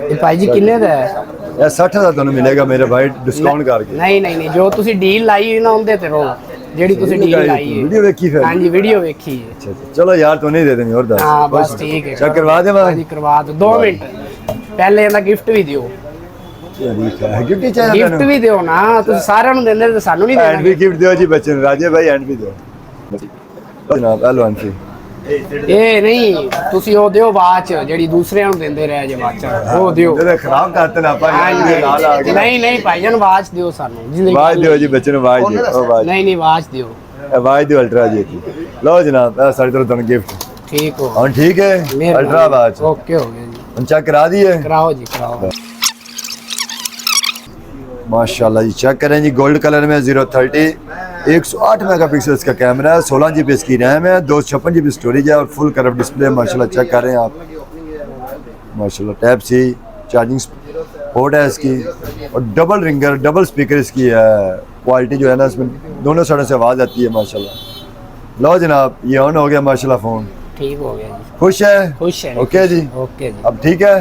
ਇਹ ਭਾਈ ਜੀ ਕਿੰਨੇ ਦਾ ਹੈ? ਇਹ 60 ਦਾ ਤੁਹਾਨੂੰ ਮਿਲੇਗਾ ਮੇਰੇ ਭਾਈ ਡਿਸਕਾਊਂਟ ਕਰਕੇ। ਨਹੀਂ ਜੋ ਤੁਸੀਂ ਡੀਲ ਲਾਈ ਨਾ ਉਹਦੇ ਤੇ ਰੋ, ਜਿਹੜੀ ਤੁਸੀਂ ਡੀਲ ਲਾਈ ਹੈ। ਵੀਡੀਓ ਵੇਖੀ ਫਿਰ? ਹਾਂਜੀ ਵੀਡੀਓ ਵੇਖੀ ਹੈ। अच्छा चलो यार तो नहीं दे देनी और दस। हाँ बस ठीक है, चेक करवा दे जी करवा दो। 2 मिनट पहले ਇਹਦਾ ਗਿਫਟ ਵੀ ਦਿਓ। गिफ्ट ही चाहिए, ਗਿਫਟ ਵੀ ਦਿਓ ਨਾ, ਤੁਸੀਂ ਸਾਰਿਆਂ ਨੂੰ ਦਿੰਦੇ ਤੇ ਸਾਨੂੰ ਨਹੀਂ एंड भी ਦੇਣਾ। गिफ्ट दियो जी बच्चे ने, राजे भाई एंड भी दो जनाब। हेलो आंटी ਇਹ ਨਹੀਂ, ਤੁਸੀਂ ਉਹ ਦਿਓ ਬਾਅਦ ਚ, ਜਿਹੜੀ ਦੂਸਰਿਆਂ ਨੂੰ ਦਿੰਦੇ ਰਹੇ ਜੇ ਬਾਅਦ ਚ ਉਹ ਦਿਓ। तेरे खराब करते ना अपन लाल आ गए। ਨਹੀਂ ਭਾਈਜਾਨ ਆਵਾਜ਼ ਦਿਓ ਸਾਨੂੰ। आवाज दियो जी बच्चे ने, आवाज दियो आवाज। ਨਹੀਂ ਆਵਾਜ਼ ਦਿਓ, आवाज दियो अल्ट्रा जी की। लो जनाब ए सारी तरफ तुम गिफ्ट ठीक हो। और ठीक है अल्ट्रा आवाज ओके हो गया जी। हम चेक करा दिए? कराओ जी कराओ। माशाल्लाह जी चेक करें जी, गोल्ड कलर में 030 108 मेगापिक्सल का कैमरा है, 16 GB इसकी रैम है, 256 GB स्टोरेज है और फुल कर्व डिस्प्ले। माशाल्लाह चेक कर रहे हैं आप माशाल्लाह। टैप सी चार्जिंग पोर्ट है इसकी और डबल रिंगर डबल स्पीकर इसकी है। क्वालिटी जो है ना इसमें दोनों साइडों से आवाज़ आती है माशाल्लाह। लो जनाब ये ऑन हो गया माशाल्लाह फ़ोन। ठीक हो गया जी। खुश है? खुश है। ओके जी ओके जी। अब ठीक है।